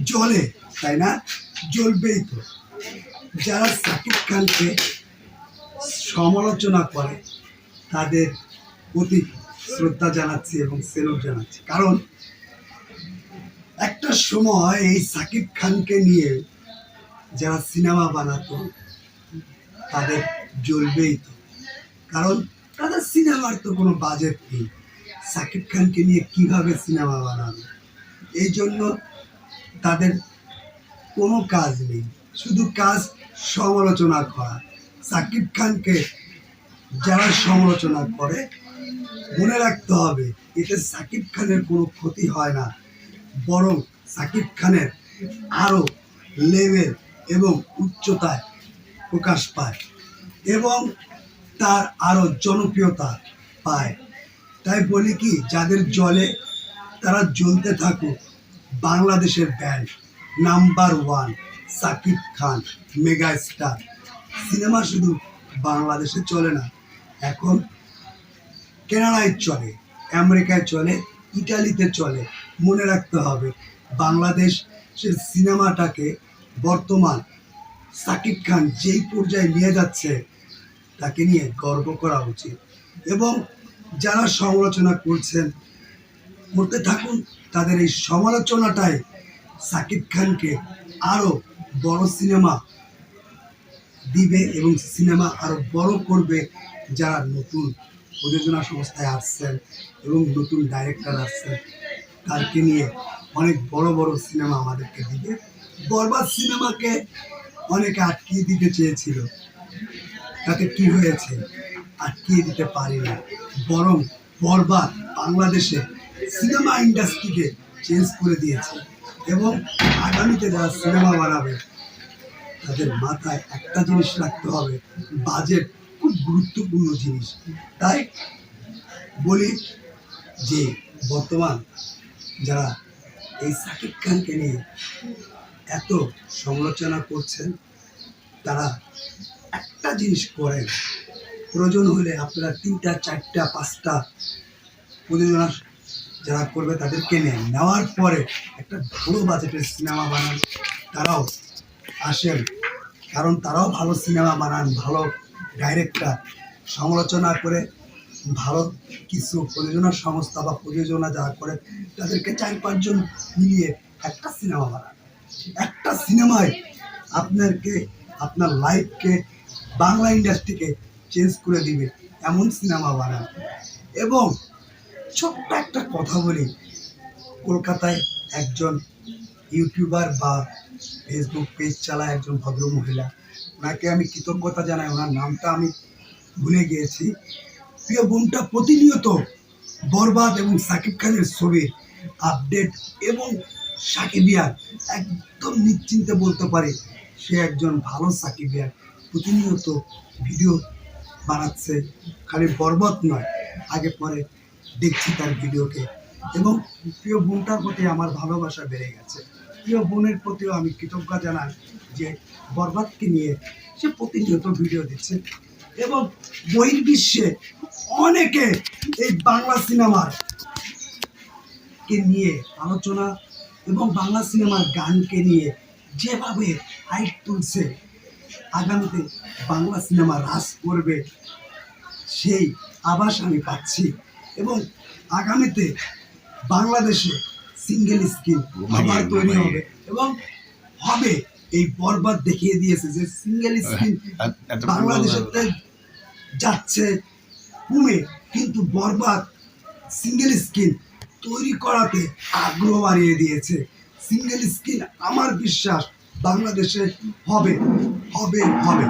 জ্বলে, তাই না? জ্বলবেই তো। যারা সাকিব খানকে সমালোচনা করে তাদের প্রতি শ্রদ্ধা জানাচ্ছি এবং সেলুট জানাচ্ছি। কারণ একটা সময় এই সাকিব খানকে নিয়ে যারা সিনেমা বানাতো তাদের জ্বলবেই তো। কারণ তাদের সিনেমার তো কোনো বাজেট নেই, সাকিব খানকে নিয়ে কিভাবে সিনেমা বানাবে? এই জন্য তাদের কোনো কাজ নেই, শুধু কাজ সমালোচনা করা। সাকিব খানকে যারা সমালোচনা করে মনে রাখতে হবে এতে সাকিব খানের কোনো ক্ষতি হয় না, বরং সাকিব খানের আরও লেভেল এবং উচ্চতায় প্রকাশ পায় এবং তার আরও জনপ্রিয়তা পায়। তাই বলি কি, যাদের জ্বলে তারা জ্বলতে থাকুক। বাংলাদেশের band number 1 Shakib Khan, mega star. Cinema শুধু বাংলাদেশে চলে না, এখন কানাডায় চলে, আমেরিকায় চলে, ইটালিতে চলে। মনে রাখতে হবে বাংলাদেশের সিনেমাটাকে বর্তমান সাকিব খান যেই পর্যায়ে নিয়ে যাচ্ছে তাকে নিয়ে গর্ব করা উচিত। এবং যারা সমালোচনা করতে থাকুন, তাদের এই সমালোচনাটাই সাকিব খানকে আরও বড় সিনেমা দিবে এবং সিনেমা আরও বড় করবে। যারা নতুন প্রযোজনা সংস্থায় আসছেন এবং নতুন ডাইরেক্টর আসছেন তাকে নিয়ে অনেক বড় বড় সিনেমা আমাদেরকে দিবে। বরবাদ সিনেমাকে অনেকে আটকিয়ে দিতে চেয়েছিল, তাতে কি হয়েছে? আটকিয়ে দিতে পারি না, বরং বরবাদ বাংলাদেশে সিনেমা ইন্ডাস্ট্রিকে চেঞ্জ করে দিয়েছে। এবং আগামীতে যারা সিনেমা বানাবে তাদের মাথায় একটা জিনিস রাখতে হবে, বাজেট খুব গুরুত্বপূর্ণ জিনিস। তাই বলি যে বর্তমান যারা এই সাকিব খানকে নিয়ে এত সমালোচনা করছেন তারা একটা জিনিস করেন, প্রয়োজন হলে আপনারা 3টা 4টা 5টা প্রযোজনা যারা করবে তাদেরকে নেওয়ার পরে একটা বড় বাজেটের সিনেমা বানান, তারাও আসেন। কারণ তারাও ভালো সিনেমা বানান, ভালো ডাইরেক্টর। সমালোচনা করে ভালো কিছু প্রযোজনা সংস্থা বা প্রযোজনা যারা করে তাদেরকে 4-5 জন মিলিয়ে একটা সিনেমা বানান। একটা সিনেমায় আপনার লাইফকে, বাংলা ইন্ডাস্ট্রিকে চেঞ্জ করে দিবে এমন সিনেমা বানান। এবং ছোট্ট একটা কথা বলি, কলকাতায় একজন ইউটিউবার বা ফেসবুক পেজ চালায় একজন ভদ্র মহিলা, ওনাকে আমি কৃতজ্ঞতা জানাই, ওনার নামটা আমি ভুলে গিয়েছি। প্রিয় বোনটা প্রতিনিয়ত বরবাদ এবং সাকিব খানের ছবির আপডেট এবং সাকিবিয়ান একদম নিশ্চিন্তে বলতে পারি সে একজন ভালো সাকিবিয়ান। প্রতিনিয়ত ভিডিও বানাচ্ছে, খালি বরবাদ নয়, আগে পরে দেখছি তার ভিডিওকে। এবং প্রিয় বোনটার প্রতি আমার ভালোবাসা বেড়ে গেছে। প্রিয় বোনের প্রতিও আমি কৃতজ্ঞতা জানাই যে বরবাদকে নিয়ে সে প্রতিনিয়ত ভিডিও দিচ্ছে। এবং বহির্বিশ্বে অনেকে এই বাংলা সিনেমার কে নিয়ে আলোচনা এবং বাংলা সিনেমার গানকে নিয়ে যেভাবে হাইপ তুলছে, আগামীতে বাংলা সিনেমা রাজ করবে সেই আভাস আমি পাচ্ছি। এবং আগামীতে বাংলাদেশে সিঙ্গেল স্ক্রিন আবার তৈরি হবে এবং হবে। এই বরবাদ দেখিয়ে দিয়েছে যে সিঙ্গেল স্ক্রিন বাংলাদেশেতে যাচ্ছে কমে, কিন্তু বরবাদ সিঙ্গেল স্ক্রিন তৈরি করাতে আগ্রহ বাড়িয়ে দিয়েছে। সিঙ্গেল স্ক্রিন আমার বিশ্বাস বাংলাদেশে হবে হবে হবে।